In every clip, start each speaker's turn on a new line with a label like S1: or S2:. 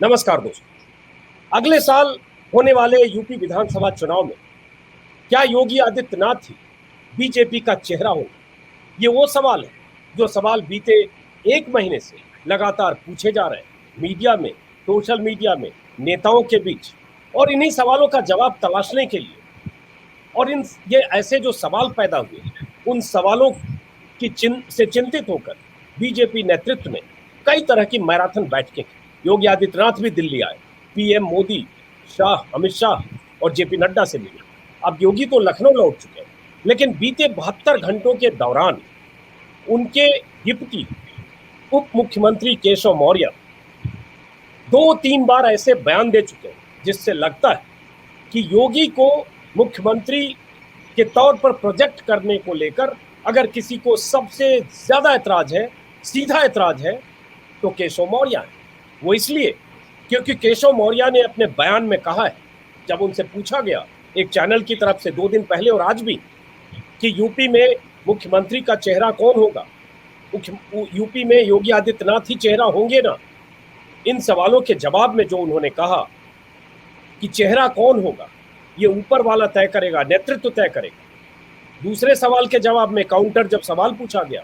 S1: नमस्कार दोस्तों। अगले साल होने वाले यूपी विधानसभा चुनाव में क्या योगी आदित्यनाथ ही बीजेपी का चेहरा होगा? ये वो सवाल है जो सवाल बीते एक महीने से लगातार पूछे जा रहे हैं मीडिया में, सोशल मीडिया में, नेताओं के बीच। और इन्हीं सवालों का जवाब तलाशने के लिए और इन ये ऐसे जो सवाल पैदा हुए, उन सवालों की से चिंतित होकर बीजेपी नेतृत्व ने कई तरह की मैराथन बैठकें की। योगी आदित्यनाथ भी दिल्ली आए, पीएम मोदी, शाह, अमित शाह और जेपी नड्डा से मिले। अब योगी तो लखनऊ लौट चुके हैं, लेकिन बीते 72 घंटों के दौरान उनके डिप्टी उप मुख्यमंत्री केशव मौर्य 2-3 बार ऐसे बयान दे चुके हैं जिससे लगता है कि योगी को मुख्यमंत्री के तौर पर प्रोजेक्ट करने को लेकर अगर किसी को सबसे ज्यादा ऐतराज है, सीधा ऐतराज है, तो केशव मौर्य है। वो इसलिए क्योंकि केशव मौर्य ने अपने बयान में कहा है, जब उनसे पूछा गया एक चैनल की तरफ से 2 दिन पहले और आज भी, कि यूपी में मुख्यमंत्री का चेहरा कौन होगा, यूपी में योगी आदित्यनाथ ही चेहरा होंगे ना। इन सवालों के जवाब में जो उन्होंने कहा कि चेहरा कौन होगा ये ऊपर वाला तय करेगा, नेतृत्व तय करेगा। दूसरे सवाल के जवाब में काउंटर जब सवाल पूछा गया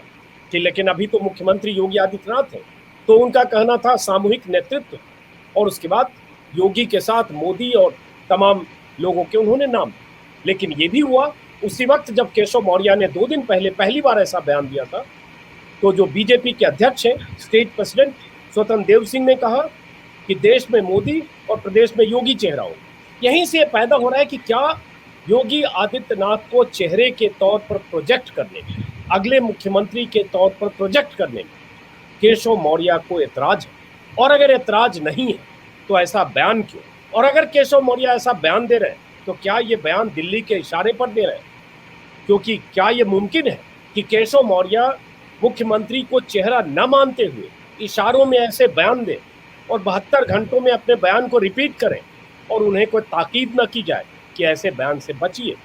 S1: कि लेकिन अभी तो मुख्यमंत्री योगी आदित्यनाथ है, तो उनका कहना था सामूहिक नेतृत्व, और उसके बाद योगी के साथ मोदी और तमाम लोगों के उन्होंने नाम। लेकिन ये भी हुआ उसी वक्त जब केशव मौर्य ने 2 दिन पहले पहली बार ऐसा बयान दिया था, तो जो बीजेपी के अध्यक्ष हैं, स्टेट प्रेसिडेंट स्वतंत्र देव सिंह ने कहा कि देश में मोदी और प्रदेश में योगी चेहरा हो। यहीं से पैदा हो रहा है कि क्या योगी आदित्यनाथ को चेहरे के तौर पर प्रोजेक्ट करने में, अगले मुख्यमंत्री के तौर पर प्रोजेक्ट करने में केशव मौर्य को ऐतराज है? और अगर ऐतराज नहीं है तो ऐसा बयान क्यों? और अगर केशव मौर्य ऐसा बयान दे रहे हैं तो क्या ये बयान दिल्ली के इशारे पर दे रहे हैं? क्योंकि क्या ये मुमकिन है कि केशव मौर्य मुख्यमंत्री को चेहरा न मानते हुए इशारों में ऐसे बयान दें और 72 घंटों में अपने बयान को रिपीट करें और उन्हें कोई ताकीद न की जाए कि ऐसे बयान से बचिए?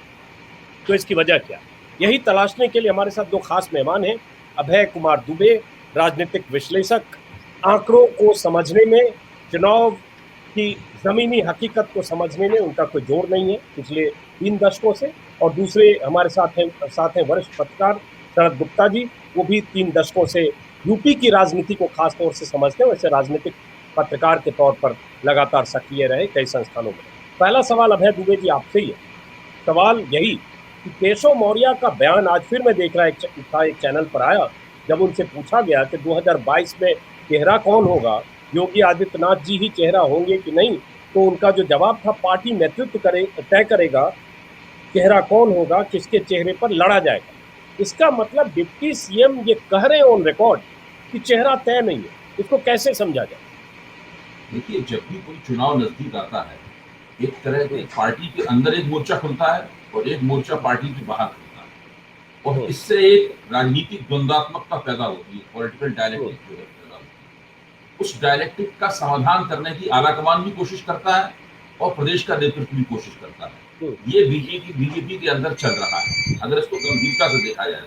S1: तो इसकी वजह क्या? यही तलाशने के लिए हमारे साथ 2 खास मेहमान हैं। अभय कुमार दुबे, राजनीतिक विश्लेषक, आंकड़ों को समझने में, चुनाव की जमीनी हकीकत को समझने में उनका कोई जोर नहीं है पिछले 3 दशकों से। और दूसरे हमारे साथ हैं वरिष्ठ पत्रकार शरद गुप्ता जी, वो भी 3 दशकों से यूपी की राजनीति को खास तौर से समझते हैं, वैसे राजनीतिक पत्रकार के तौर पर लगातार सक्रिय रहे कई संस्थानों में। पहला सवाल अभय दुबे जी आपसे ही है। सवाल यही कि केशव मौर्य का बयान आज फिर मैं देख रहा था एक चैनल पर आया, जब उनसे पूछा गया कि 2022 में चेहरा कौन होगा, योगी आदित्यनाथ जी ही चेहरा होंगे कि नहीं, तो उनका जो जवाब था पार्टी नेतृत्व तय करेगा चेहरा कौन होगा, किसके चेहरे पर लड़ा जाएगा। इसका मतलब डिप्टी सीएम ये कह रहे हैं ऑन रिकॉर्ड कि चेहरा तय नहीं है। इसको कैसे समझा जाए?
S2: देखिए, जब भी कोई चुनाव नजदीक आता है, एक तरह के पार्टी के अंदर एक मोर्चा खुलता है और एक मोर्चा पार्टी के बाहर खुलता है, और इससे एक राजनीतिक द्वंद्वात्मकता पैदा होती है, पॉलिटिकल डायलेक्टिक पैदा होती है। उस डायलेक्टिक का समाधान करने की आलाकमान भी कोशिश करता है और प्रदेश का नेतृत्व भी कोशिश करता है। ये बीजेपी के अंदर चल रहा है, अगर इसको गंभीरता से देखा जाए।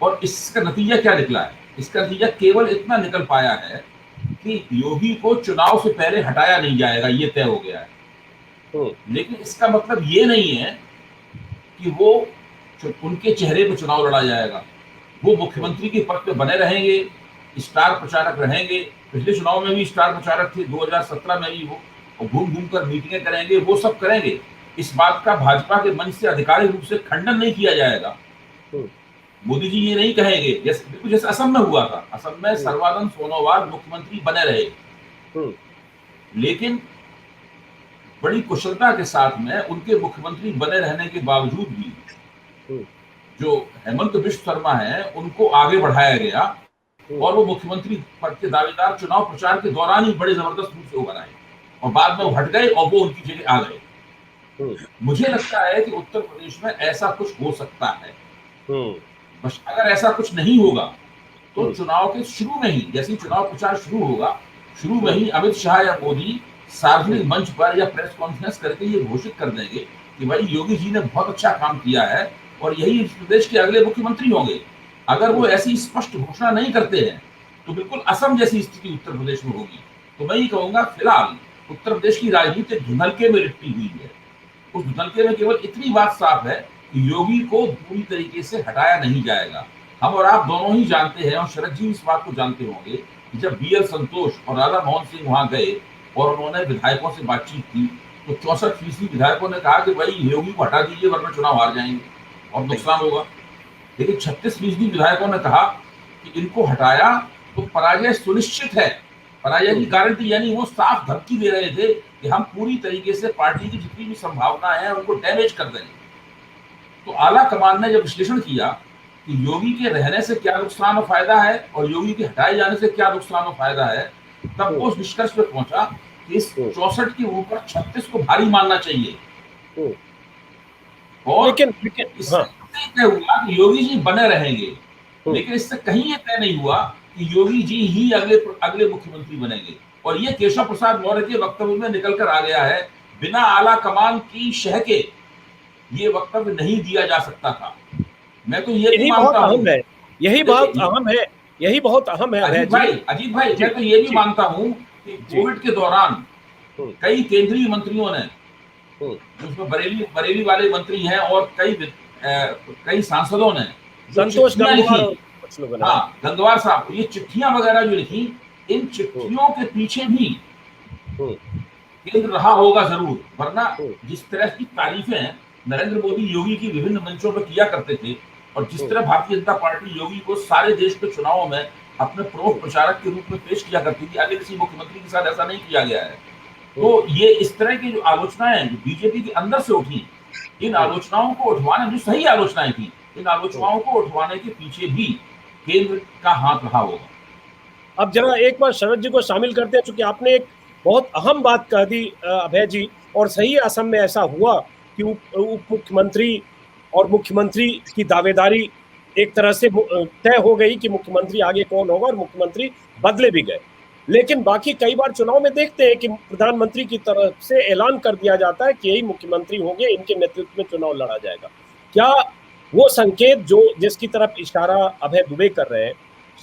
S2: और इसका नतीजा क्या निकला है? इसका नतीजा केवल इतना निकल पाया है कि योगी को चुनाव से पहले हटाया नहीं जाएगा, ये तय हो गया है। लेकिन इसका मतलब ये नहीं है कि वो उनके चेहरे पर चुनाव लड़ा जाएगा। वो मुख्यमंत्री के पद पे बने रहेंगे, स्टार प्रचारक रहेंगे। पिछले चुनाव में भी स्टार प्रचारक थे, 2017 में भी वो घूम घूम कर मीटिंगें करेंगे, वो सब करेंगे। इस बात का भाजपा के मंच से आधिकारिक रूप से खंडन नहीं किया जाएगा। मोदी जी ये नहीं कहेंगे, जैसे असम में हुआ था। असम में सर्बानंद सोनोवाल मुख्यमंत्री बने रहे, लेकिन बड़ी कुशलता के साथ में उनके मुख्यमंत्री बने रहने के बावजूद भी जो हेमंत बिश्व शर्मा है उनको आगे बढ़ाया गया और वो मुख्यमंत्री पद के दावेदार चुनाव प्रचार के दौरान ही बड़े जबरदस्त रूप से उभर आए और बाद में वो हट गए और वो उनकी जगह आ गए। मुझे लगता है कि उत्तर प्रदेश में ऐसा कुछ हो सकता है। बस अगर ऐसा कुछ नहीं होगा तो चुनाव के शुरू में ही, जैसे चुनाव प्रचार शुरू होगा, शुरू में ही अमित शाह या मोदी सार्वजनिक मंच पर या प्रेस कॉन्फ्रेंस करके ये घोषित कर देंगे कि भाई योगी जी ने बहुत अच्छा काम किया है और यही इस प्रदेश के अगले मुख्यमंत्री होंगे। अगर वो ऐसी स्पष्ट घोषणा नहीं करते हैं तो बिल्कुल असम जैसी स्थिति उत्तर प्रदेश में होगी तो मैं ये कहूंगा फिलहाल उत्तर प्रदेश की राजनीति धुंधलके में लिपटी हुई है। उस धुंधलके में केवल इतनी बात साफ है कि योगी को पूरी तरीके से हटाया नहीं जाएगा। हम और आप दोनों ही जानते हैं, और शरद जी इस बात को जानते होंगे, कि जब BL संतोष और राधा मोहन सिंह वहां गए और उन्होंने विधायकों से बातचीत की, तो 64% विधायकों ने कहा कि भाई योगी को हटा दीजिए वरना चुनाव हार जाएंगे और नुकसान होगा। लेकिन 36% विधायकों ने कहा कि इनको हटाया तो पराजय सुनिश्चित है, पराजय की गारंटी, यानी वो साफ धमकी दे रहे थे कि हम पूरी तरीके से पार्टी की जितनी भी संभावना है उनको डैमेज कर देंगे। तो आला कमान ने जब विश्लेषण किया कि योगी के रहने से क्या नुकसान और फायदा है और योगी के हटाए जाने से क्या नुकसान और फायदा है, तब वो उस निष्कर्ष पर पहुंचा कि इस 64 के ऊपर 36 को भारी मानना चाहिए। और
S1: लेकिन
S2: इससे तय हुआ कि योगी जी बने रहेंगे, लेकिन इससे कहीं ये तय नहीं हुआ कि योगी जी ही अगले मुख्यमंत्री बनेंगे। और ये केशव प्रसाद मौर्य के वक्तव्य में निकल कर आ गया है, बिना आला कमान की शह के ये वक्तव्य नहीं दिया जा सकता था। मैं तो ये भी मानता हूं,
S1: यही बहुत अहम है
S2: अजीत भाई मैं तो ये भी मानता हूं कि कोविड के दौरान कई केंद्रीय मंत्रियों ने, जिसमें बरेली वाले मंत्री हैं, और कई सांसदों ने
S1: संतोष
S2: गंगवार साहब, ये चिट्ठियां वगैरह जो लिखी, इन चिट्ठियों के पीछे भी केंद्र रहा होगा जरूर, वरना जिस तरह की तारीफें नरेंद्र मोदी योगी की विभिन्न मंचों पर किया करते थे, और जिस तरह भारतीय जनता पार्टी योगी को सारे देश के चुनावों में अपने प्रमुख प्रचारक के रूप में पेश किया करती थी, आगे किसी मुख्यमंत्री के साथ ऐसा नहीं किया गया है। तो ये इस तरह की जो आलोचनाएं जो बीजेपी के अंदर से उठी, इन आलोचनाओं को उठवाने, जो सही आलोचनाएं थी, इन आलोचनाओं को उठवाने के पीछे भी केंद्र का हाथ रहा होगा।
S1: अब जरा एक बार शरद जी को शामिल करते हैं, क्योंकि आपने एक बहुत अहम बात कह दी अभय जी, और सही असम में ऐसा हुआ कि उप मुख्यमंत्री और मुख्यमंत्री की दावेदारी एक तरह से तय हो गई कि मुख्यमंत्री आगे कौन होगा, और मुख्यमंत्री बदले भी गए। लेकिन बाकी कई बार चुनाव में देखते हैं कि प्रधानमंत्री की तरफ से ऐलान कर दिया जाता है कि यही मुख्यमंत्री होंगे, इनके नेतृत्व में चुनाव लड़ा जाएगा। क्या वो संकेत जिसकी तरफ इशारा अभय दुबे कर रहे हैं,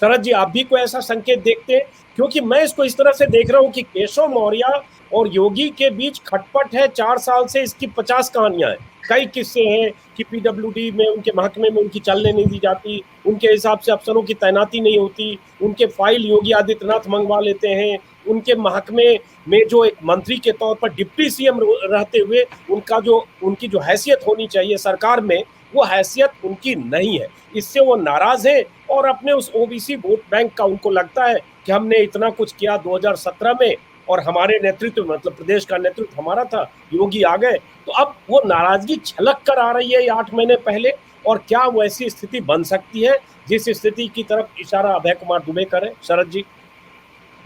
S1: शरद जी आप भी कोई ऐसा संकेत देखते हैं? क्योंकि मैं इसको इस तरह से देख रहा हूं कि केशव मौर्य और योगी के बीच खटपट है 4 साल से, इसकी 50 कहानियां हैं। कई किस्से हैं कि PWD में, उनके महकमे में उनकी चलने नहीं दी जाती, उनके हिसाब से अफसरों की तैनाती नहीं होती, उनके फाइल योगी आदित्यनाथ मंगवा लेते हैं, उनके महकमे में जो एक मंत्री के तौर पर डिप्टी CM रहते हुए उनकी जो हैसियत होनी चाहिए सरकार में, वो हैसियत उनकी नहीं है। इससे वो नाराज है, और अपने उस OBC वोट बैंक का उनको लगता है कि हमने इतना कुछ किया 2017 में, और हमारे नेतृत्व, मतलब प्रदेश का नेतृत्व हमारा था, योगी आ गए, तो अब वो नाराजगी छलक कर आ रही है 8 महीने पहले। और क्या वो ऐसी स्थिति बन सकती है जिस स्थिति की तरफ इशारा अभय कुमार दुबे करे? शरद जी।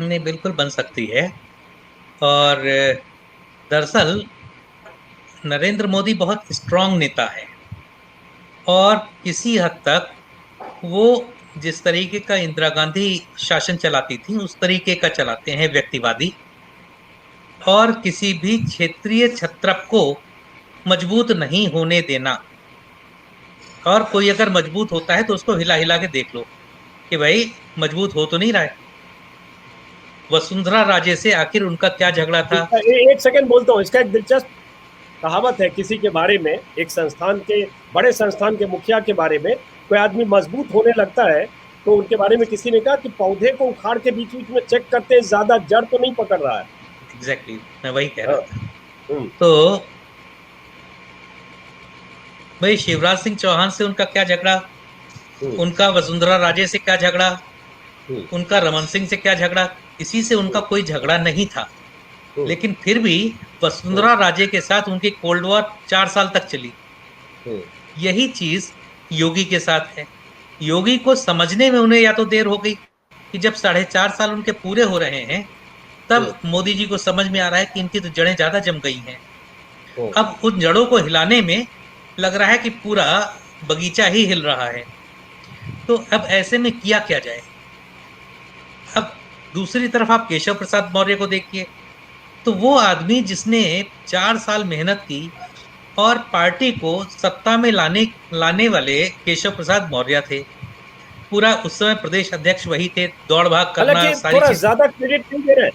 S3: नहीं, बिल्कुल बन सकती है। और दरअसल नरेंद्र मोदी बहुत स्ट्रांग नेता है, और किसी हद तक वो जिस तरीके का इंदिरा गांधी शासन चलाती थी उस तरीके का चलाते हैं, व्यक्तिवादी, और किसी भी क्षेत्रीय छत्रप को मजबूत नहीं होने देना। और कोई अगर मजबूत होता है तो उसको हिला हिला के देख लो कि भाई मजबूत हो तो नहीं रहा है। वसुंधरा राजे से आखिर उनका क्या झगड़ा था?
S1: एक सेकंड बोलता हूँ, इसका एक दिलचस्प कहावत है किसी के बारे में, एक बड़े संस्थान के मुखिया के बारे में, कोई आदमी मजबूत होने लगता है तो उनके बारे में किसी ने कहा कि पौधे को उखाड़ के बीच बीच में चेक करते हैं, ज्यादा जड़ तो नहीं पकड़ रहा है।
S3: एग्जैक्टली, मैं वही कह रहा था। तो भाई शिवराज सिंह चौहान से उनका क्या झगड़ा, उनका वसुंधरा राजे से क्या झगड़ा, उनका रमन सिंह से क्या झगड़ा? किसी से उनका कोई झगड़ा नहीं था। लेकिन फिर भी वसुंधरा राजे के साथ उनकी कोल्ड वॉर 4 साल तक चली। यही चीज योगी के साथ है। योगी को समझने में उन्हें या तो देर हो गई कि जब 4.5 साल उनके पूरे हो रहे हैं, तब मोदी जी को समझ में आ रहा है कि इनकी तो जड़ें ज्यादा जम गई हैं। अब उन जड़ों को हिलाने में लग रहा है कि पूरा बगीचा ही हिल रहा है। तो अब ऐसे में किया क्या जाए? अब दूसरी तरफ आप केशव प्रसाद मौर्य को देखिए, तो वो आदमी जिसने 4 साल मेहनत की और पार्टी को सत्ता में लाने वाले केशव प्रसाद मौर्य थे। पूरा उस समय प्रदेश अध्यक्ष वही थे, दौड़ भाग करना,
S1: सारी चीज ज्यादा क्रेडिट नहीं दे रहे।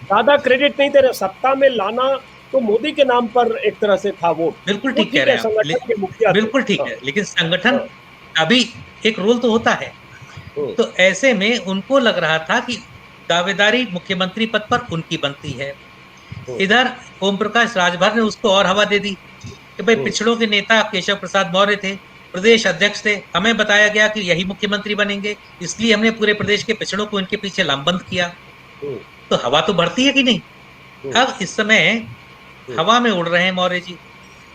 S1: ज्यादा क्रेडिट नहीं दे रहे, सत्ता में लाना तो मोदी के नाम पर एक तरह से था वोट।
S3: बिल्कुल
S1: वो
S3: ठीक कह रहे हैं आप,
S1: संगठन के मुखिया थे।
S3: बिल्कुल ठीक
S1: हाँ,
S3: है, लेकिन संगठन
S1: हाँ,
S3: अभी एक रोल तो होता है।
S1: हम्म,
S3: तो ऐसे में उनको लग रहा था कि दावेदारी मुख्यमंत्री पद पर उनकी बनती है।
S1: हम्म,
S3: इधर ओम प्रकाश राजभर ने उसको और हवा दे दी कि भाई
S1: हम्म,
S3: पिछड़ों के नेता केशव प्रसाद मौर्य थे, प्रदेश अध्यक्ष थे, हमें बताया गया कि यही मुख्यमंत्री बनेंगे, इसलिए हमने पूरे प्रदेश के पिछड़ों को इनके पीछे लामबंद किया।
S1: हम्म,
S3: तो हवा तो बढ़ती है कि नहीं।
S1: हम्म,
S3: अब इस समय
S1: हम्म,
S3: हवा में उड़ रहे हैं मौर्य जी कि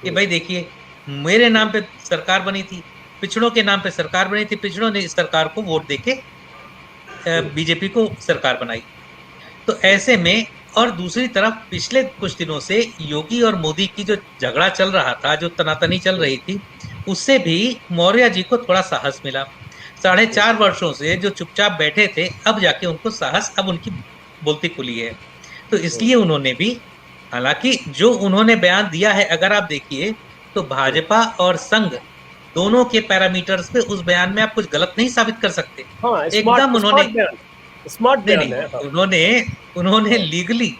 S1: हम्म,
S3: भाई देखिए, मेरे नाम पे सरकार बनी थी, पिछड़ों के नाम पे सरकार बनी थी, पिछड़ों ने इस सरकार को वोट देके
S1: हम्म,
S3: बीजेपी को सरकार बनाई। तो
S1: हम्म,
S3: ऐसे में और दूसरी तरफ पिछले कुछ दिनों से योगी और मोदी की जो झगड़ा चल रहा था, जो तनातनी चल रही थी, उससे भी मौर्य जी को थोड़ा साहस मिला। 4.5 वर्षों से जो चुपचाप बैठे थे, अब जाके उनको साहस, अब उनकी बोलती खुली है। तो
S1: हम्म,
S3: इसलिए उन्होंने भी, हालांकि जो उन्होंने बयान दिया है, अगर आप देखिए तो
S1: हम्म।
S3: भाजपा और संघ दोनों के पैरामीटर्स पे उस बयान में आप कुछ गलत नहीं साबित कर सकते।
S1: हाँ,
S3: एकदम
S1: स्मार्ट
S3: उन्होंने,
S1: स्मार्ट बयान, स्मार्ट
S3: नहीं
S1: बयान
S3: नहीं,
S1: है। हाँ,
S3: उन्होंने उन्होंने
S1: हाँ,
S3: लीगली
S1: हाँ,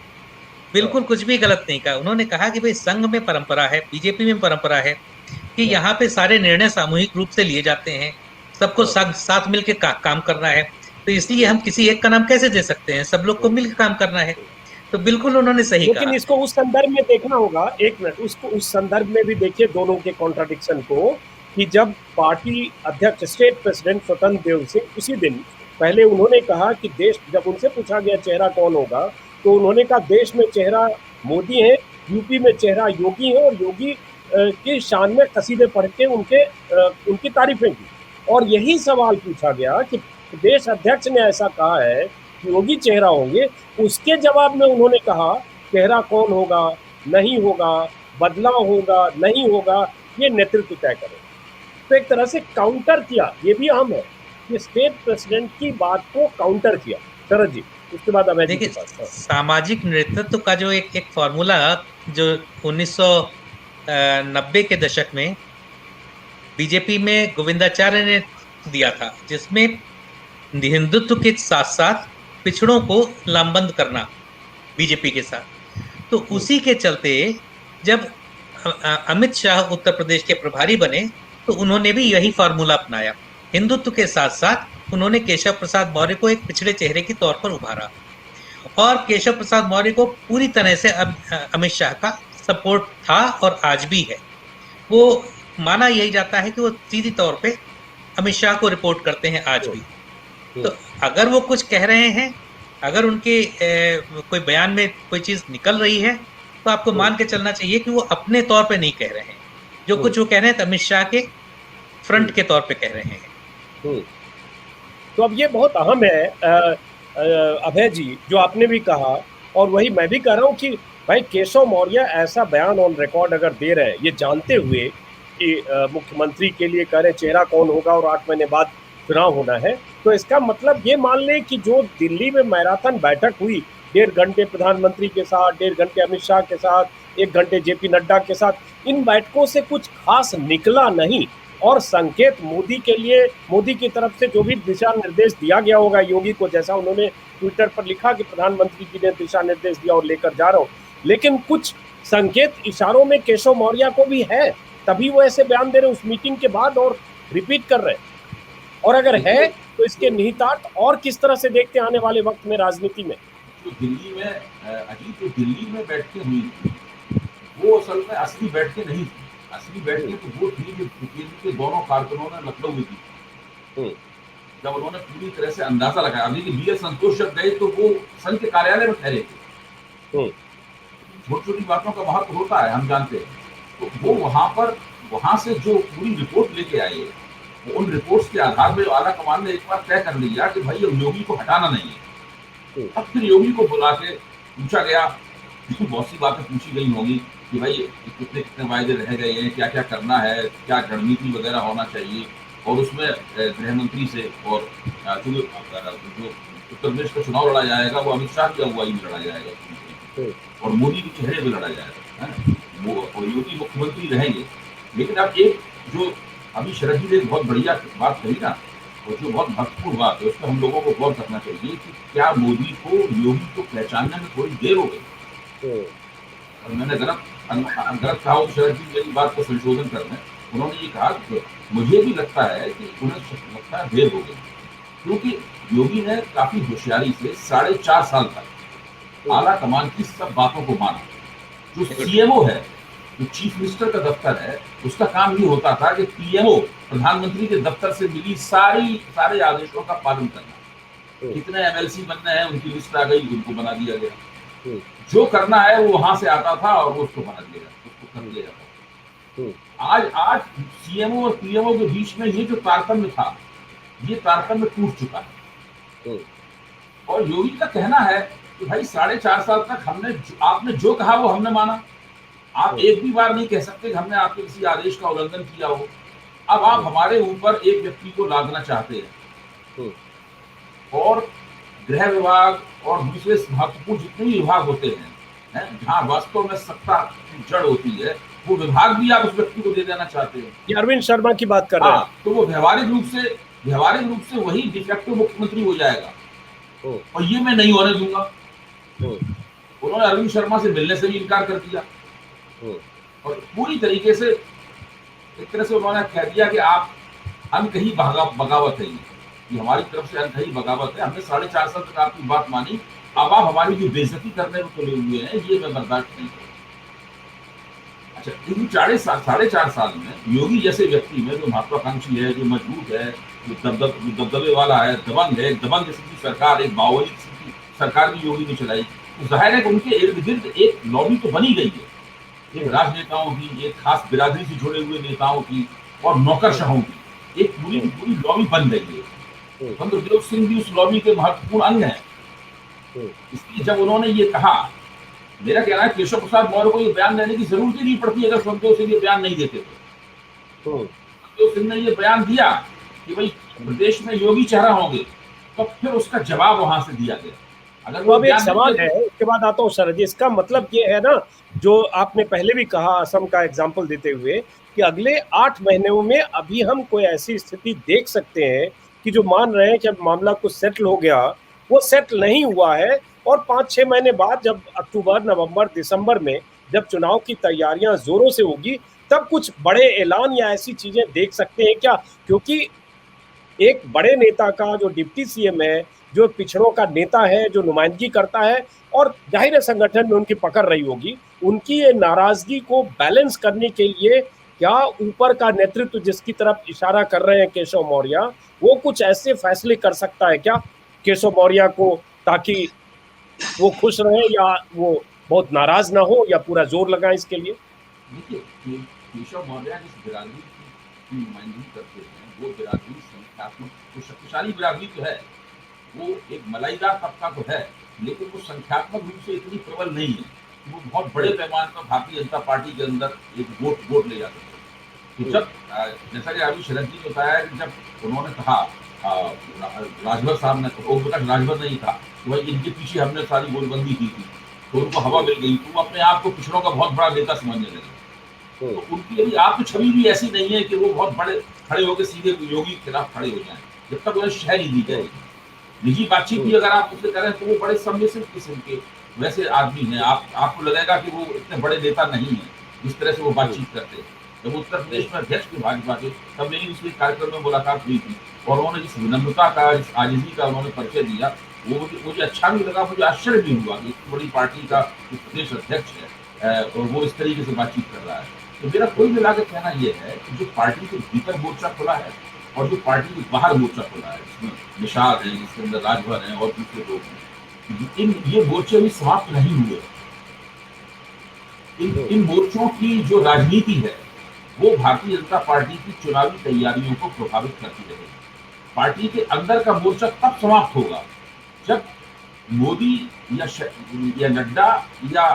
S3: बिल्कुल कुछ भी गलत नहीं कहा। उन्होंने कहा कि भाई संघ में परंपरा है, बीजेपी में परंपरा है कि
S1: हाँ,
S3: यहाँ पे सारे निर्णय सामूहिक रूप से लिए जाते हैं, सबको
S1: हाँ,
S3: साथ मिलकर काम करना है। तो इसलिए
S1: हम्म,
S3: हम किसी एक का नाम कैसे दे सकते हैं, सब लोग को
S1: हम्म,
S3: मिलकर काम करना है।
S1: हम्म।
S3: तो बिल्कुल उन्होंने सही
S1: लेकिन
S3: कहा।
S1: इसको उस संदर्भ में देखना होगा, एक मिनट, उसको उस संदर्भ में भी देखिए दोनों के कॉन्ट्राडिक्शन को, कि जब पार्टी अध्यक्ष स्टेट प्रेसिडेंट स्वतंत्र देव सिंह उसी दिन पहले उन्होंने कहा कि देश, जब उनसे पूछा गया चेहरा कौन होगा, तो उन्होंने कहा देश में चेहरा मोदी है, यूपी में चेहरा योगी है, और योगी की शान में कसीदे पढ़ के उनकी तारीफें की। और यही सवाल पूछा गया कि प्रदेश अध्यक्ष ने ऐसा कहा है कि योगी चेहरा होंगे, उसके जवाब में उन्होंने कहा चेहरा कौन होगा, नहीं होगा, बदलाव होगा, नहीं होगा, ये नेतृत्व तय करे। तो एक तरह से काउंटर किया, ये भी अहम है कि स्टेट प्रेसिडेंट की बात को काउंटर किया। शरद जी, उसके बाद अभय जी के
S3: देखिए,
S1: पास। हाँ,
S3: सामाजिक नेतृत्व का जो एक एक फॉर्मूला जो 1990 के दशक में बीजेपी में गोविंदाचार्य ने दिया था, जिसमें हिंदुत्व के साथ साथ पिछड़ों को लामबंद करना बीजेपी के साथ, तो उसी के चलते जब अमित शाह उत्तर प्रदेश के प्रभारी बने, तो उन्होंने भी यही फार्मूला अपनाया। हिंदुत्व के साथ साथ उन्होंने केशव प्रसाद मौर्य को एक पिछड़े चेहरे के तौर पर उभारा, और केशव प्रसाद मौर्य को पूरी तरह से अमित शाह का सपोर्ट था और आज भी है। वो माना यही जाता है कि वो सीधी तौर पे अमित शाह को रिपोर्ट करते हैं आज भी। तो अगर वो कुछ कह रहे हैं, अगर उनके कोई बयान में कोई चीज निकल रही है, तो आपको मान के चलना चाहिए कि वो अपने तौर पे नहीं कह रहे हैं। जो कुछ वो कह रहे हैं तो अमित शाह के फ्रंट के तौर पे कह रहे हैं।
S1: तो अब ये बहुत अहम है अभय जी, जो आपने भी कहा, और वही मैं भी कह रहा हूँ कि भाई केशव मौर्य ऐसा बयान ऑन रिकॉर्ड अगर दे रहे हैं, ये जानते हुए कि मुख्यमंत्री के लिए कह रहे चेहरा कौन होगा और 8 महीने बाद चुनाव होना है, तो इसका मतलब ये मान लें कि जो दिल्ली में मैराथन बैठक हुई, 1.5 घंटे प्रधानमंत्री के साथ, 1.5 घंटे अमित शाह के साथ, 1 घंटे जेपी नड्डा के साथ, इन बैठकों से कुछ खास निकला नहीं। और संकेत मोदी के लिए, मोदी की तरफ से जो भी दिशा निर्देश दिया गया होगा योगी को, जैसा उन्होंने ट्विटर पर लिखा कि प्रधानमंत्री जी ने दिशा निर्देश दिया और लेकर जा रहा हूं, लेकिन कुछ संकेत इशारों में केशव मौर्य को भी है, तभी वो ऐसे बयान दे रहे उस मीटिंग के बाद और रिपीट कर रहे हैं। और अगर है तो इसके निहितार्थ और किस तरह से देखते आने वाले वक्त में राजनीति में।
S2: जो दिल्ली में अजीत, जो दिल्ली में बैठकें हुई थी, वो असल में असली बैठकें नहीं थी। असली बैठकें तो वो थी जो केंद्र के दोनों कारकुनों ने लखनऊ में की, जब उन्होंने पूरी तरह से अंदाजा लगाया। अभी बी एस संतोष जब गए तो वो संघ के कार्यालय में ठहरे थे। छोटी छोटी बातों का महत्व होता है, हम जानते हैं। तो वो वहां से जो पूरी रिपोर्ट लेके आए, उन रिपोर्ट्स के आधार में आला कमान ने एक बार तय कर लिया कि भाई योगी को हटाना नहीं है। अब फिर योगी को बुला के पूछा गया, बहुत सी बातें पूछी गई होगी कि भाई कितने कितने वायदे रह गए हैं, क्या क्या करना है, क्या रणनीति वगैरह होना चाहिए। और उसमें गृह मंत्री से, और जो उत्तर प्रदेश का चुनाव लड़ा जाएगा वो अमित शाह की अगुवाई में लड़ा जाएगा और मोदी के चेहरे पे लड़ा जाएगा, है वो, और योगी मुख्यमंत्री रहेंगे। लेकिन अब एक जो अभी शरद जी ने बहुत बढ़िया बात कही ना, और जो बहुत महत्वपूर्ण बात है उस पर हम लोगों को गौर करना चाहिए कि क्या मोदी को योगी को पहचानने में थोड़ी देर हो गई। और मैंने गलत कहा हो शरद जी मेरी बात को संशोधन कर दें। उन्होंने ये कहा कि मुझे भी लगता है कि उन्हें लगता है देर हो गई, क्योंकि योगी ने काफी होशियारी से 4.5 साल तक आला कमान की सब बातों को माना। जो सीएमओ है, जो चीफ मिनिस्टर का दफ्तर है, उसका काम ये होता था कि पीएमओ प्रधानमंत्री के दफ्तर से मिली सारे आदेशों का पालन करना। कितने एमएलसी बनने हैं उनकी लिस्ट आ गई, उनको बना दिया गया। जो करना है वो वहां से आता था और वो उसको बना दिया, उसको कर दिया जाता। आज सीएमओ और पीएमओ के बीच में ये जो तारतम्य था, ये तारतम्य टूट चुका है। और योगी का कहना है कि भाई 4.5 साल तक आपने जो कहा वो हमने माना। आप एक भी बार नहीं कह सकते कि हमने आपके किसी आदेश का उल्लंघन किया हो। अब आप हमारे ऊपर एक व्यक्ति को लादना चाहते हैं, और गृह विभाग और दूसरे महत्वपूर्ण जितने भी विभाग होते हैं जहां वास्तव में सत्ता की जड़ होती है, वो विभाग भी आप उस व्यक्ति को दे देना चाहते हैं।
S1: ये अरविंद शर्मा की बात कर रहे हैं।
S2: तो वो व्यवहारिक रूप से वही डिफेक्टिव मुख्यमंत्री हो जाएगा, और ये मैं नहीं होने दूंगा। उन्होंने अरविंद शर्मा से मिलने से भी इनकार कर दिया, और पूरी तरीके से एक तरह से उन्होंने कह दिया कि आप अनकही बगावत है, ये हमारी तरफ से अनकही बगावत है। हमने 4.5 साल तक आपकी बात मानी, अब आप हमारी जो बेइज्जती करने में तुले हुए हैं, ये मैं बर्दाश्त नहीं करूंगा। अच्छा, इन 4.5 साल में योगी जैसे व्यक्ति में जो महत्वाकांक्षी है, जो मजबूत है, जो दबदबे वाला है, दबंग है, दबंग किस्म की सरकार, एक बाहुबली किस्म की सरकार भी योगी ने चलाई, तो जाहिर है कि उनके इर्द गिर्द एक लॉबी तो बनी गई है, एक राजनेताओं की, एक खास बिरादरी से जुड़े हुए नेताओं की और नौकरशाहों की एक पूरी की पूरी लॉबी बन गई है। चंद्रदेव सिंह भी उस लॉबी के महत्वपूर्ण अंग हैं। इसलिए जब उन्होंने ये कहा, मेरा कहना है केशव प्रसाद मौर्य को ये बयान देने की जरूरत ही नहीं पड़ती अगर संतोष सिंह ये बयान नहीं देते तो। संतोष सिंह ने ये बयान दिया कि भाई प्रदेश में योगी चेहरा होंगे, तो फिर उसका जवाब वहां से दिया गया।
S1: अगर वो एक सवाल है, उसके बाद आता हूँ शरद जी, इसका मतलब ये है ना, जो आपने पहले भी कहा असम का एग्जाम्पल देते हुए, कि अगले 8 महीनों में अभी हम कोई ऐसी स्थिति देख सकते हैं कि जो मान रहे हैं कि अब मामला कुछ सेटल हो गया, वो सेटल नहीं हुआ है, और 5-6 महीने बाद जब अक्टूबर, नवंबर, दिसंबर में जब चुनाव की तैयारियां जोरों से होगी, तब कुछ बड़े ऐलान या ऐसी चीजें देख सकते हैं क्या? क्योंकि एक बड़े नेता का, जो डिप्टी सीएम है, जो पिछड़ों का नेता है, जो नुमाइंदगी करता है, और जाहिर है संगठन में उनकी पकड़ रही होगी, उनकी ये नाराजगी को बैलेंस करने के लिए क्या ऊपर का नेतृत्व जिसकी तरफ इशारा कर रहे हैं केशव मौर्य, वो कुछ ऐसे फैसले कर सकता है क्या केशव मौर्य को, ताकि वो खुश रहे या वो बहुत नाराज ना हो, या पूरा जोर लगाए इसके लिए?
S2: देखिए, केशव मौर्य जिस बिरादरी की नुमाइंदगी करते हैं, वो बिरादरी संख्यात्मक तो शक्तिशाली बिरादरी तो है, वो एक मलाईदार तबका तो है, लेकिन वो संख्यात्मक रूप से इतनी प्रबल नहीं है कि वो बहुत बड़े पैमाने पर भारतीय जनता पार्टी के अंदर एक वोट ले जाते हैं। तो जब जैसा कि अभी शरद जी ने बताया कि जब उन्होंने कहा, राजभर साहब ने, ओम प्रकाश राजभर ने ही कहा कि भाई इनके पीछे हमने सारी गोलबंदी की थी, तो उनको हवा मिल गई, तो वो अपने आप को पिछड़ों का बहुत बड़ा नेता समझने लगे। तो उनकी यदि आपकी छवि भी ऐसी नहीं है कि वो बहुत बड़े खड़े होकर सीधे योगी के खिलाफ खड़े हो जाए, जब तक उन्हें शह नहीं दी जाएगी। निजी बातचीत भी अगर आप उससे करें तो वो बड़े सम्मिश्रित किस्म के वैसे आदमी हैं, आपको लगेगा कि वो इतने बड़े नेता नहीं है जिस तरह से वो बातचीत करते हैं। जब उत्तर प्रदेश में अध्यक्ष थे भाजपा के, तब मेरी उसके कार्यक्रम में मुलाकात हुई थी, और उन्होंने जिस विनम्रता का, जिस आजिजी का उन्होंने परिचय दिया, वो मुझे अच्छा भी लगा, मुझे आश्चर्य भी हुआ कि इतनी बड़ी पार्टी का प्रदेश अध्यक्ष है और वो इस तरीके से बातचीत कर रहा है। तो मेरा कुल मिला के कहना यह है कि जो पार्टी के भीतर मोर्चा खुला है और जो पार्टी के बाहर मोर्चा खुला है, जिसमें निषाद है, जिसके अंदर राजभर है और दूसरे लोग हैं, ये मोर्चे अभी समाप्त नहीं हुए। इन मोर्चों की जो राजनीति है वो भारतीय जनता पार्टी की चुनावी तैयारियों को प्रभावित करती रहेगी। पार्टी के अंदर का मोर्चा तब समाप्त होगा जब मोदी या नड्डा या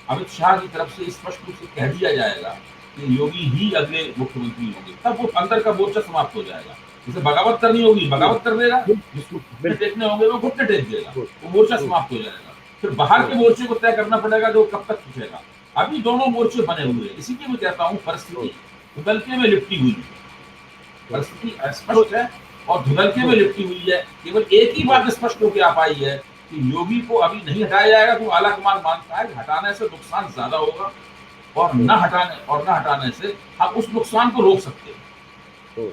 S2: अमित शाह की तरफ से स्पष्ट रूप से कह दिया जाएगा कि योगी ही अगले मुख्यमंत्री होंगे, तब वो अंदर का मोर्चा समाप्त हो जाएगा। जैसे बगावत करनी होगी, बगावत कर देगा, जिसको घुटने टेकने होंगे वो घुटने टेक देगा, वो मोर्चा समाप्त हो जाएगा। फिर बाहर के मोर्चे को तय करना पड़ेगा जो कब तक खींचेगा। अभी दोनों मोर्चे बने हुए हैं, इसीलिए मैं कहता हूँ परिस्थिति उबलते में लिपटी हुई है, परिस्थिति स्पष्ट है और धुंधलके में लिपटी हुई है। केवल एक ही बात स्पष्ट होकर आ पाई है कि योगी को अभी नहीं हटाया जाएगा, तो आला कमान मानता है हटाने से नुकसान ज्यादा होगा, और न हटाने से हम उस नुकसान को रोक सकते हैं।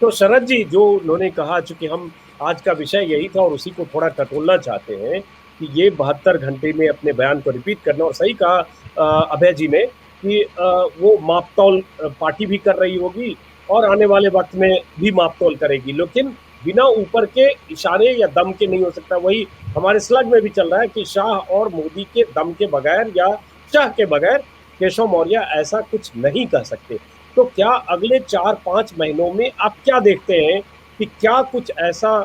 S1: तो शरद जी, जो उन्होंने कहा, चूंकि हम आज का विषय यही था और उसी को थोड़ा टटोलना चाहते हैं कि ये 72 घंटे में अपने बयान को रिपीट करना, और सही कहा अभय जी ने कि वो मापतौल पार्टी भी कर रही होगी और आने वाले वक्त में भी मापतौल करेगी, लेकिन बिना ऊपर के इशारे या दम के नहीं हो सकता। वही हमारे स्लग में भी चल रहा है कि शाह और मोदी के दम के बगैर या शाह के बगैर केशव मौर्य ऐसा कुछ नहीं कर सकते। तो क्या अगले 4-5 महीनों में आप क्या देखते हैं कि क्या कुछ ऐसा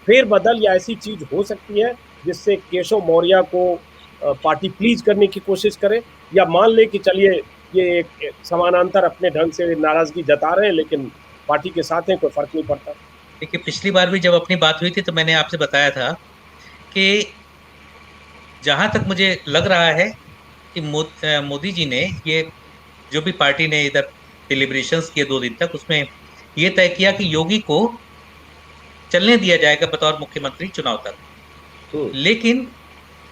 S1: फेरबदल या ऐसी चीज हो सकती है जिससे केशव मौर्य को पार्टी प्लीज करने की कोशिश करे, या मान ले कि चलिए ये एक समानांतर अपने ढंग से नाराजगी जता रहे हैं लेकिन पार्टी के साथ हैं, कोई फर्क नहीं पड़ता?
S3: देखिए, पिछली बार भी जब अपनी बात हुई थी तो मैंने आपसे बताया था कि जहां तक मुझे लग रहा है कि मोदी जी ने ये जो भी पार्टी ने इधर डिलिब्रेशंस किए 2 दिन तक, उसमें ये तय किया कि योगी को चलने दिया जाएगा बतौर मुख्यमंत्री चुनाव तक, लेकिन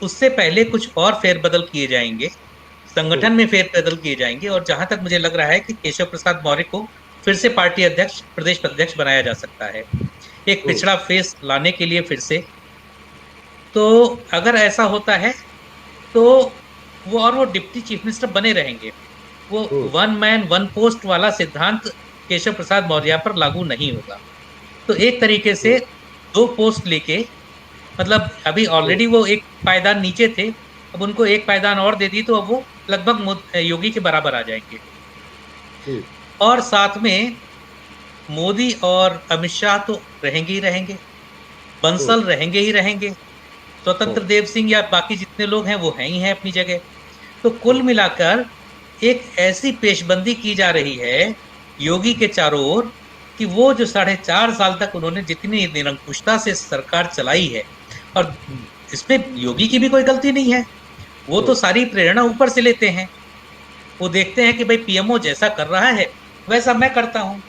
S3: उससे पहले कुछ और फेरबदल किए जाएंगे, संगठन में फेरबदल किए जाएंगे, और जहां तक मुझे लग रहा है कि केशव प्रसाद मौर्य को फिर से पार्टी अध्यक्ष, प्रदेश अध्यक्ष बनाया जा सकता है, एक पिछड़ा फेस लाने के लिए फिर से। तो अगर ऐसा होता है तो वो डिप्टी चीफ मिनिस्टर बने रहेंगे। वो 1 मैन 1 पोस्ट वाला सिद्धांत केशव प्रसाद मौर्य पर लागू नहीं होगा। तो एक तरीके से 2 पोस्ट लेके, मतलब अभी ऑलरेडी वो एक पायदान नीचे थे, अब उनको एक पायदान और दे दी तो अब वो लगभग योगी के बराबर आ जाएंगे। और साथ में मोदी और अमित शाह तो रहेंगे ही रहेंगे, बंसल रहेंगे ही रहेंगे, स्वतंत्र देव सिंह या बाकी जितने लोग हैं वो हैं ही हैं अपनी जगह। तो कुल मिलाकर एक ऐसी पेशबंदी की जा रही है योगी के चारों ओर कि वो जो 4.5 साल तक उन्होंने जितनी निरंकुशता से सरकार चलाई है, और इसमें योगी की भी कोई गलती नहीं है, वो तो सारी प्रेरणा ऊपर से लेते हैं। वो देखते हैं कि भाई पीएमओ जैसा कर रहा है वैसा मैं करता हूँ,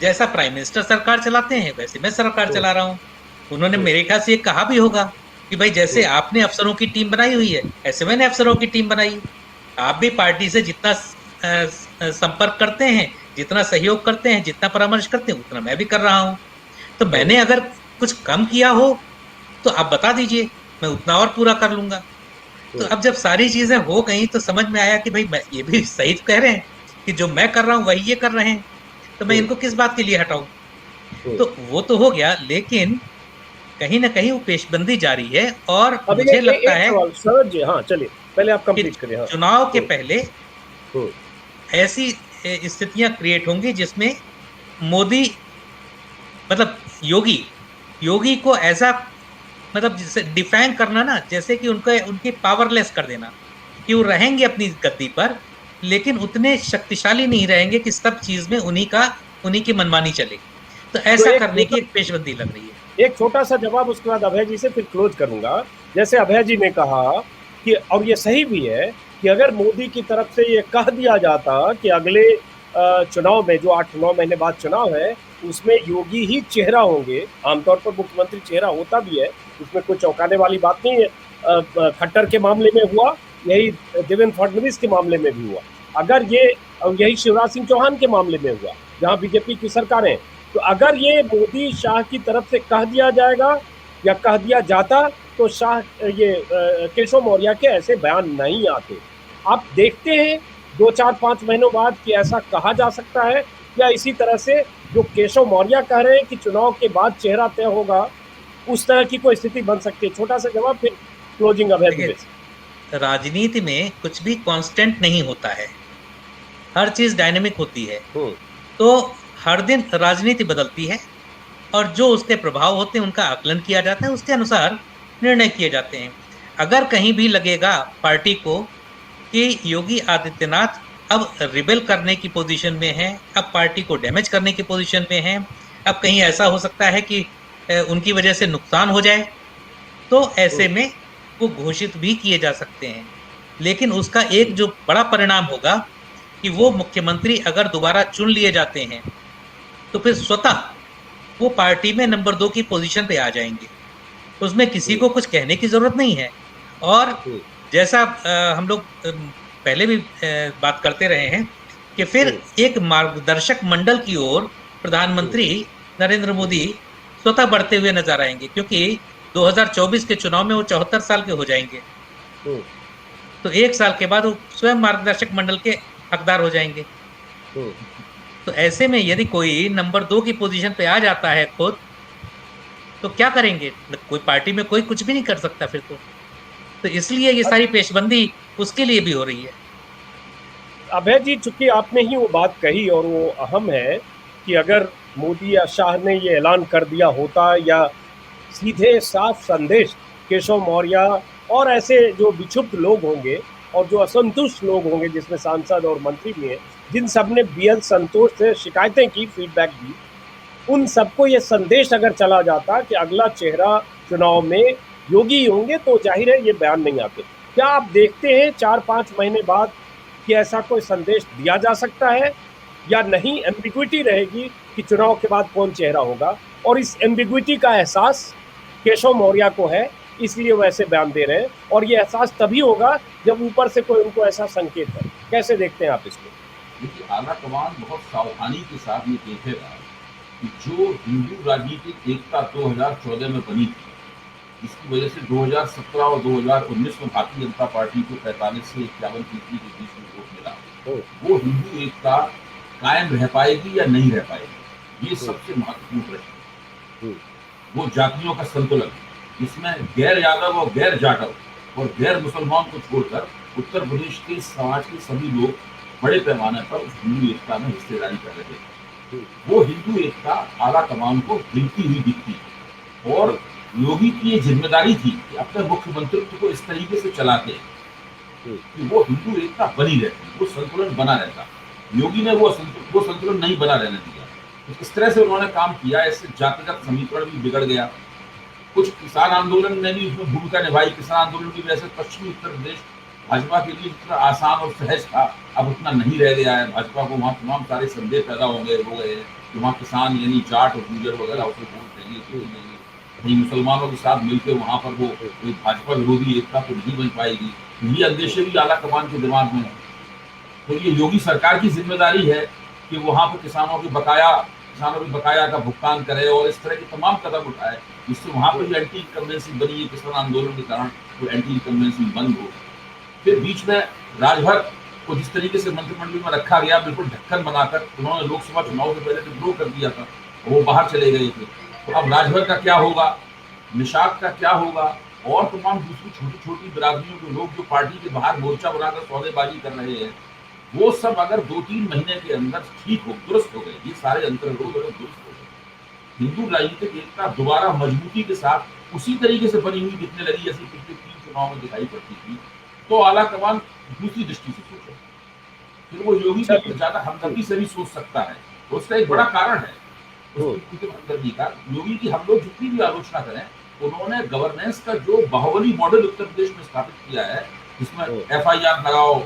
S3: जैसा प्राइम मिनिस्टर सरकार चलाते हैं वैसे मैं सरकार चला रहा हूँ। उन्होंने मेरे ख्याल से ये कहा भी होगा कि भाई जैसे आपने अफसरों की टीम बनाई हुई है ऐसे मैंने अफसरों की टीम बनाई। आप भी पार्टी से जितना संपर्क करते हैं, जितना सहयोग करते हैं, जितना परामर्श करते हैं, उतना मैं भी कर रहा हूँ। तो मैंने अगर कुछ कम किया हो तो आप बता दीजिए, मैं उतना और पूरा कर लूंगा। तो अब जब सारी चीजें हो गई तो समझ में आया कि भाई मैं ये भी सही कह रहे हैं कि जो मैं कर रहा हूँ वही ये कर रहे हैं, तो मैं इनको किस बात के लिए हटाऊं। तो वो तो हो गया, लेकिन कहीं ना कहीं वो पेशबंदी जारी है। और मुझे लगता है
S1: शरद जी, हाँ चलिए पहले आप कंप्लीट करें। हाँ।
S3: चुनाव के पहले ऐसी स्थितियां क्रिएट होंगी जिसमें मोदी, मतलब योगी को ऐसा, मतलब जैसे डिफाइन करना ना, जैसे कि उनकी पावरलेस कर देना कि वो रहेंगे अपनी गद्दी पर लेकिन उतने शक्तिशाली नहीं रहेंगे कि सब चीज में उन्हीं की मनमानी चले। तो ऐसा करने की एक पेशबंदी लग रही है।
S1: एक छोटा सा जवाब उसके बाद अभय जी से फिर क्लोज करूंगा। जैसे अभय जी ने कहा कि, और ये सही भी है, कि अगर मोदी की तरफ से ये कह दिया जाता कि अगले चुनाव में, जो 8-9 महीने बाद चुनाव है, उसमें योगी ही चेहरा होंगे। आमतौर पर मुख्यमंत्री चेहरा होता भी है, उसमें कोई चौंकाने वाली बात नहीं है। खट्टर के मामले में हुआ, यही देवेंद्र फडणवीस के मामले में भी हुआ, अगर यही शिवराज सिंह चौहान के मामले में हुआ जहाँ बीजेपी की सरकार है। तो अगर ये मोदी शाह की तरफ से कह दिया जाएगा या कह दिया जाता तो केशव मौर्य के ऐसे बयान नहीं आते। आप देखते हैं 2-4-5 महीनों बाद कि ऐसा कहा जा सकता है, या इसी तरह से जो केशव मौर्य कह रहे हैं कि चुनाव के बाद चेहरा तय होगा, उस तरह की कोई स्थिति बन सकती है? छोटा सा जवाब, फिर क्लोजिंग अभय।
S3: राजनीति में कुछ भी कांस्टेंट नहीं होता है, हर चीज डायनेमिक होती है। तो हर दिन राजनीति बदलती है और जो उसके प्रभाव होते हैं उनका आकलन किया जाता है, उसके अनुसार निर्णय किए जाते हैं। अगर कहीं भी लगेगा पार्टी को कि योगी आदित्यनाथ अब रिबेल करने की पोजीशन में है, अब पार्टी को डैमेज करने की पोजीशन में है, अब कहीं ऐसा हो सकता है कि उनकी वजह से नुकसान हो जाए, तो ऐसे में वो घोषित भी किए जा सकते हैं। लेकिन उसका एक जो बड़ा परिणाम होगा कि वो मुख्यमंत्री अगर दोबारा चुन लिए जाते हैं तो फिर स्वतः वो पार्टी में नंबर 2 की पोजीशन पे आ जाएंगे। उसमें किसी को कुछ कहने की जरूरत नहीं है। और जैसा हम लोग पहले भी बात करते रहे हैं कि फिर एक मार्गदर्शक मंडल की ओर प्रधानमंत्री नरेंद्र मोदी स्वतः बढ़ते हुए नजर आएंगे, क्योंकि 2024 के चुनाव में वो 74 साल के हो जाएंगे। तो 1 साल के बाद वो स्वयं मार्गदर्शक मंडल के हकदार हो जाएंगे। तो ऐसे में यदि कोई नंबर 2 की पोजीशन पे आ जाता है खुद, तो क्या करेंगे? कोई पार्टी में कोई कुछ भी नहीं कर सकता फिर तो इसलिए ये सारी पेशबंदी उसके लिए भी हो रही है।
S1: अभय जी, चूंकि आपने ही वो बात कही और वो अहम है कि अगर मोदी या शाह ने ये ऐलान कर दिया होता या सीधे साफ संदेश केशव मौर्य और ऐसे जो विक्षुब्ध लोग होंगे और जो असंतुष्ट लोग होंगे, जिसमें सांसद और मंत्री भी हैं, जिन सब ने BL संतोष से शिकायतें की, फीडबैक दी, उन सबको ये संदेश अगर चला जाता कि अगला चेहरा चुनाव में योगी होंगे, तो जाहिर है ये बयान नहीं आते। क्या आप देखते हैं 4-5 महीने बाद कि ऐसा कोई संदेश दिया जा सकता है या नहीं? एम्बिग्विटी रहेगी कि चुनाव के बाद कौन चेहरा होगा, और इस एम्बिग्विटी का एहसास केशव मौर्य को है, इसलिए वो ऐसे बयान दे रहे हैं, और ये एहसास तभी होगा जब ऊपर से कोई उनको ऐसा संकेत है। कैसे देखते हैं आप इसको?
S2: देखिए, आला कमान बहुत सावधानी के साथ ये देखेगा कि जो हिंदू राजनीतिक एकता 2014 में बनी थी, इसकी वजह से 2017 और 2019 में भारतीय जनता पार्टी को 45 से 51% के बीच में वोट मिला, वो हिंदू एकता कायम रह पाएगी या नहीं रह पाएगी, ये सबसे महत्वपूर्ण प्रश्न है। वो जातियों का संतुलन, इसमें गैर यादव और गैर जाटव और गैर मुसलमान को छोड़कर उत्तर प्रदेश के समाज के सभी लोग बड़े पैमाने पर उस हिंदू एकता में हिस्सेदारी कर रहे थे। वो हिंदू एकता आला कमान को हिलती हुई दिखती है, और योगी की ये जिम्मेदारी थी कि अपने मुख्यमंत्रित्व को इस तरीके से चलाते कि वो हिंदू एकता बनी रहती, वो संतुलन बना रहता। योगी ने वो संतुलन नहीं बना रहने दिया। तो इस तरह से उन्होंने काम किया, इससे जातिगत समीकरण भी बिगड़ गया। कुछ किसान आंदोलन ने भी उसमें भूमिका निभाई। किसान आंदोलन की वजह से पश्चिमी उत्तर प्रदेश भाजपा के लिए जितना आसान और सहज था, अब उतना नहीं रह गया है। भाजपा को वहाँ तमाम सारे संदेह पैदा हो गए हैं कि वहाँ किसान यानी जाट और गुर्जर वगैरह उसे वोट देंगे, कहीं मुसलमानों के साथ मिलकर वहाँ पर वो भाजपा विरोधी एकता तो नहीं बन पाएगी। ये अंदेशे भी आला कमान के दिमाग में है। तो ये योगी सरकार की जिम्मेदारी है कि वहाँ पर किसानों की बकाया का भुगतान करे और इस तरह के तमाम कदम उठाए, जिससे वहाँ पर जो एंटी इनकम्बेंसी बनी है किसान आंदोलन के कारण, वो एंटी इनकम्बेंसी बंद हो। फिर बीच में राजभर को जिस तरीके से मंत्रिमंडल में रखा गया, बिल्कुल ढक्कन बनाकर, उन्होंने लोकसभा चुनाव से पहले विद्रोह कर दिया था, वो बाहर चले गए थे। तो अब राजभर का क्या होगा, निषाद का क्या होगा, और तमाम दूसरी छोटी छोटी बिरादरियों के लोग जो पार्टी के बाहर मोर्चा बनाकर सौदेबाजी कर रहे हैं, वो सब अगर 2-3 महीने के अंदर ठीक हो, दुरुस्त हो गए, ये सारे अंतर्रोध अगर दुरुस्त हो गए, हिंदू राजनीतिक एकता दोबारा मजबूती के साथ उसी तरीके से बनी हुई दिखने लगी जैसे पिछले 3 चुनाव में दिखाई पड़ती थी, तो आला कमान दूसरी दृष्टि से सोचे, फिर वो योगी से ज्यादा हमदर्दी से भी सोच सकता है। तो उसका एक बड़ा कारण है हमदर्दी का। योगी की हम लोग जितनी भी आलोचना करें, उन्होंने गवर्नेंस का जो बाहुबली मॉडल उत्तर प्रदेश में स्थापित किया है, जिसमें FIR लगाओ,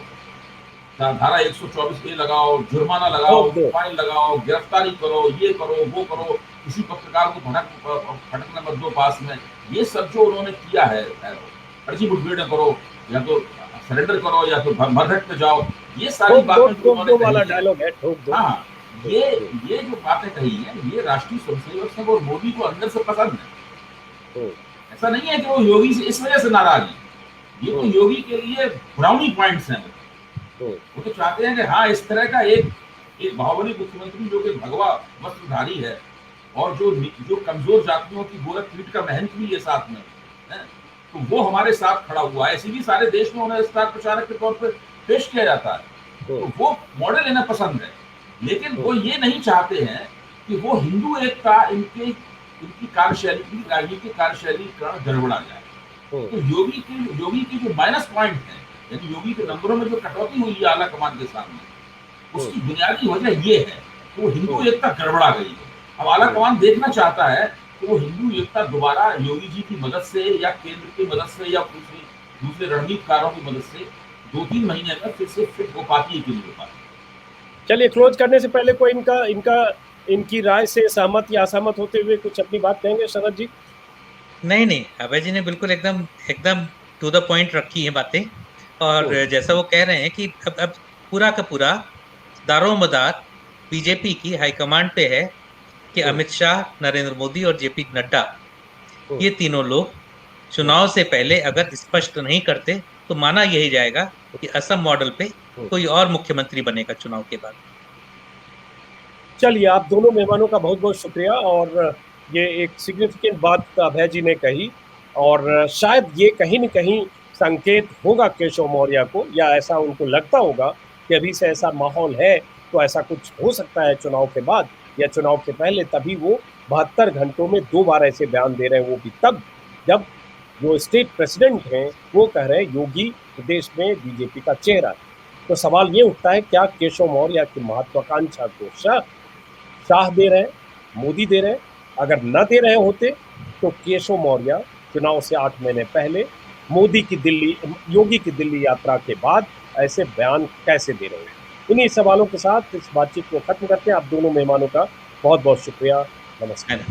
S2: धारा 124A लगाओ, जुर्माना लगाओ, फाइन लगाओ, गिरफ्तारी करो, ये करो, वो करो, किसी पत्रकार को भटकने मत दो पास में, ये सब जो उन्होंने किया है, अर्जी मुठभेड़ करो या तो सरेंडर करो या तो भरभट में जाओ, ये सारी बातें वाला डायलॉग है। हाँ, ये जो बातें कही है, ये राष्ट्रीय स्वयंसेवक संघ और मोदी को अंदर से पसंद है। ऐसा नहीं है कि वो योगी से इस वजह से नाराज है, ये तो योगी के लिए ब्राउनी पॉइंट्स हैं। वो तो चाहते हैं कि हाँ, इस तरह का एक बाहुबली मुख्यमंत्री जो कि भगवा वस्त्रधारी है और जो कमजोर जातियों की गोरख पीठ का महंत भी है साथ में है, तो वो हमारे साथ खड़ा हुआ है। ऐसे भी सारे देश में उन्हें स्टार प्रचारक के तौर पर पेश किया जाता है, तो वो मॉडल इन्हें पसंद है। लेकिन वो ये नहीं चाहते हैं कि वो हिंदू एकता इनकी कार्यशैली, राजनीतिक कार्यशैली गड़बड़ा जाए। तो योगी की जो माइनस पॉइंट है, यानी योगी के नंबरों में जो कटौती हुई है आला कमान के सामने, उसकी बुनियादी वजह ये है कि वो हिंदू एकता गड़बड़ा गई है। अब आला कमान देखना चाहता है कि वो हिंदू एकता दोबारा योगी जी की मदद से या केंद्र की मदद से या दूसरे रणनीतिकारों की मदद से 2-3 महीने में फिर से फिट हो पाती है कि नहीं हो पाती।
S1: चलिए, क्लोज करने से पहले कोई इनका इनकी राय से सहमत या असहमत होते हुए कुछ अपनी बात कहेंगे शरद जी?
S3: नहीं नहीं, अभय जी ने बिल्कुल एकदम एकदम टू द पॉइंट रखी है बातें। और जैसा वो कह रहे हैं कि अब पूरा का पूरा दारोमदार बीजेपी की हाईकमांड पे है कि अमित शाह, नरेंद्र मोदी और जेपी नड्डा, ये तीनों लोग चुनाव से पहले अगर स्पष्ट नहीं करते तो माना यही जाएगा कि असम मॉडल पे कोई और मुख्यमंत्री बनेगा चुनाव के बाद।
S1: चलिए, आप दोनों मेहमानों का बहुत बहुत शुक्रिया। और ये एक सिग्निफिकेंट बात अभय जी ने कही, और शायद ये कहीं न कहीं संकेत होगा केशव मौर्य को, या ऐसा उनको लगता होगा कि अभी से ऐसा माहौल है तो ऐसा कुछ हो सकता है चुनाव के बाद या चुनाव के पहले, तभी वो 72 घंटों में 2 बार ऐसे बयान दे रहे हैं, वो भी तब जब जो स्टेट प्रेसिडेंट हैं वो कह रहे हैं योगी प्रदेश में बीजेपी का चेहरा है। तो सवाल ये उठता है, क्या केशव मौर्य की महत्वाकांक्षा को शाह दे रहे हैं, मोदी दे रहे हैं? अगर न दे रहे होते तो केशव मौर्य चुनाव से 8 महीने पहले योगी की दिल्ली यात्रा के बाद ऐसे बयान कैसे दे रहे हैं? इन्हीं सवालों के साथ इस बातचीत को खत्म करते हैं। आप दोनों मेहमानों का बहुत बहुत शुक्रिया। नमस्कार।